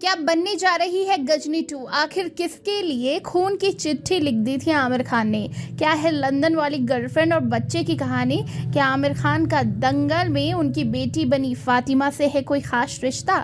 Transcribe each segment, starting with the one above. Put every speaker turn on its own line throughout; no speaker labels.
क्या बनने जा रही है गजनी 2? आखिर किसके लिए खून की चिट्ठी लिख दी थी आमिर खान ने? क्या है लंदन वाली गर्लफ्रेंड और बच्चे की कहानी? क्या आमिर खान का दंगल में उनकी बेटी बनी फातिमा से है कोई खास रिश्ता?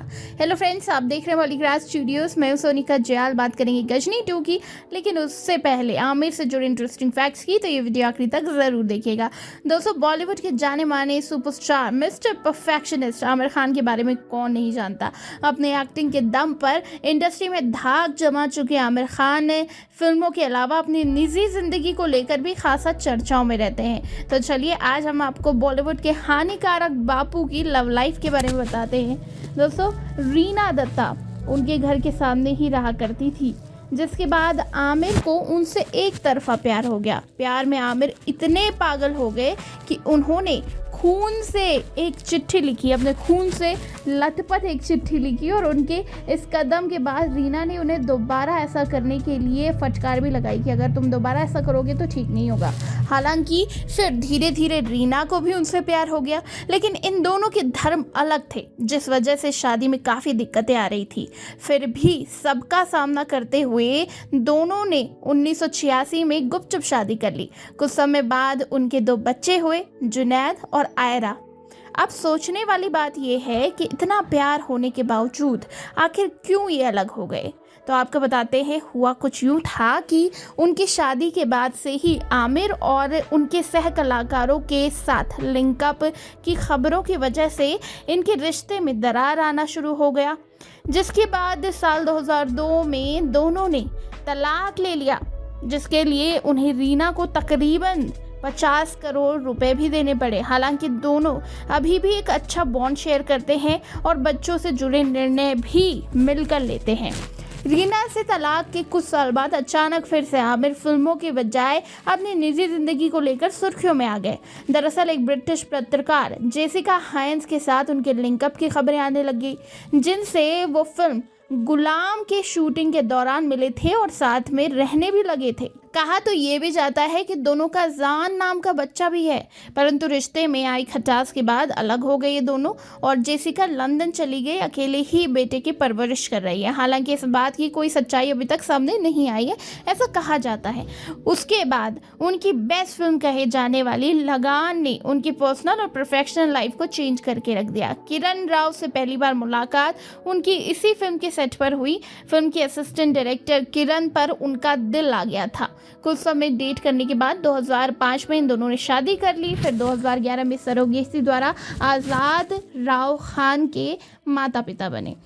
हेलो फ्रेंड्स, आप देख रहे हैं बॉलीग्राज स्टूडियोज। मैं सोनिका जयाल बात करेंगे गजनी 2 की, लेकिन उससे पहले आमिर से जुड़े इंटरेस्टिंग फैक्ट्स की, तो ये वीडियो आखिरी तक ज़रूर देखिएगा। दोस्तों, बॉलीवुड के जाने माने superstar mister perfectionist Aamir Khan के बारे में कौन नहीं जानता। अपने एक्टिंग के दम पर इंडस्ट्री में धाक जमा चुके आमिर खान ने फिल्मों के अलावा अपनी निजी जिंदगी को लेकर भी खासा चर्चाओं में रहते हैं। तो चलिए आज हम आपको बॉलीवुड के हानिकारक बापू की लव लाइफ के बारे में बताते हैं। दोस्तों, रीना दत्ता उनके घर के सामने ही रहा करती थी, जिसके बाद आमिर को उनसे एक तरफा प्यार हो गया। प्यार में आमिर इतने पागल हो गए कि उन्होंने खून से एक चिट्ठी लिखी, अपने खून से लथपथ एक चिट्ठी लिखी, और उनके इस कदम के बाद रीना ने उन्हें दोबारा ऐसा करने के लिए फटकार भी लगाई कि अगर तुम दोबारा ऐसा करोगे तो ठीक नहीं होगा। हालांकि फिर धीरे धीरे रीना को भी उनसे प्यार हो गया, लेकिन इन दोनों के धर्म अलग थे, जिस वजह से शादी में काफ़ी दिक्कतें आ रही थी। फिर भी सबका सामना करते हुए दोनों ने 1986 में गुपचुप शादी कर ली। कुछ समय बाद उनके 2 बच्चे हुए, जुनैद और आयरा। अब सोचने वाली बात यह है कि इतना प्यार होने के बावजूद आखिर क्यों ये अलग हो गए। तो आपको बताते हैं, हुआ कुछ यूँ था कि उनकी शादी के बाद से ही आमिर और उनके सह कलाकारों के साथ लिंकअप की खबरों की वजह से इनके रिश्ते में दरार आना शुरू हो गया, जिसके बाद साल 2002 में दोनों ने तलाक ले लिया, जिसके लिए उन्हें रीना को तकरीबन 50 करोड़ रुपए भी देने पड़े। हालांकि दोनों अभी भी एक अच्छा बॉन्ड शेयर करते हैं और बच्चों से जुड़े निर्णय भी मिलकर लेते हैं। रीना से तलाक के कुछ साल बाद अचानक फिर से आमिर फिल्मों के बजाय अपनी निजी जिंदगी को लेकर सुर्खियों में आ गए। दरअसल एक ब्रिटिश पत्रकार जेसिका हायंस के साथ उनके लिंकअप की खबरें आने लगी, जिनसे वो फिल्म गुलाम के शूटिंग के दौरान मिले थे और साथ में रहने भी लगे थे। कहा तो ये भी जाता है कि दोनों का जान नाम का बच्चा भी है, परंतु रिश्ते में आई खटास के बाद अलग हो गए ये दोनों, और जेसिका लंदन चली गई, अकेले ही बेटे की परवरिश कर रही है। हालांकि इस बात की कोई सच्चाई अभी तक सामने नहीं आई है, ऐसा कहा जाता है। उसके बाद उनकी बेस्ट फिल्म कहे जाने वाली लगान ने उनकी पर्सनल और प्रोफेशनल लाइफ को चेंज करके रख दिया। किरण राव से पहली बार मुलाकात उनकी इसी फिल्म के सेट पर हुई। फिल्म के असिस्टेंट डायरेक्टर किरण पर उनका दिल आ गया था। कुछ समय डेट करने के बाद 2005 में इन दोनों ने शादी कर ली। फिर 2011 में सरोगेसी द्वारा आज़ाद राव खान के माता पिता बने।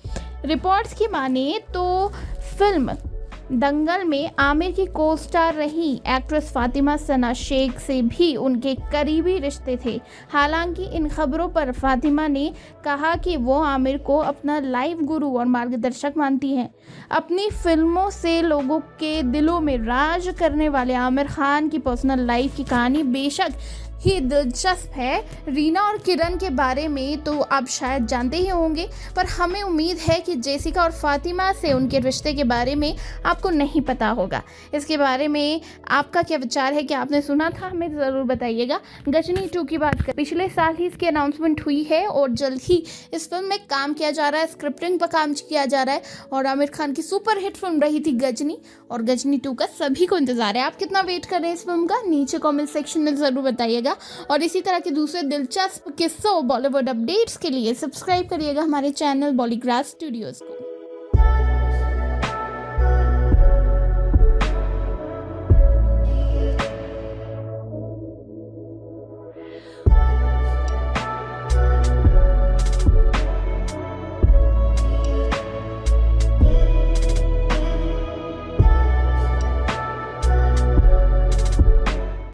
रिपोर्ट्स की माने तो फिल्म दंगल में आमिर की को स्टार रही एक्ट्रेस फातिमा सना शेख से भी उनके करीबी रिश्ते थे। हालांकि इन खबरों पर फातिमा ने कहा कि वो आमिर को अपना लाइफ गुरु और मार्गदर्शक मानती हैं। अपनी फिल्मों से लोगों के दिलों में राज करने वाले आमिर खान की पर्सनल लाइफ की कहानी बेशक ही दिलचस्प है। रीना और किरण के बारे में तो आप शायद जानते ही होंगे, पर हमें उम्मीद है कि जेसिका और फातिमा से उनके रिश्ते के बारे में आपको नहीं पता होगा। इसके बारे में आपका क्या विचार है, कि आपने सुना था, हमें ज़रूर बताइएगा। गजनी 2 की बात कर, पिछले साल ही इसकी अनाउंसमेंट हुई है और जल्द ही इस फिल्म में काम किया जा रहा है, स्क्रिप्टिंग पर काम किया जा रहा है। और आमिर खान की सुपर हिट फिल्म रही थी गजनी, और गजनी 2 का सभी को इंतजार है। आप कितना वेट कर रहे हैं इस फिल्म का, नीचे कॉमेंट सेक्शन में ज़रूर बताइएगा। और इसी तरह के दूसरे दिलचस्प किस्सों, बॉलीवुड अपडेट्स के लिए सब्सक्राइब करिएगा हमारे चैनल बॉलीग्राज स्टूडियोज को।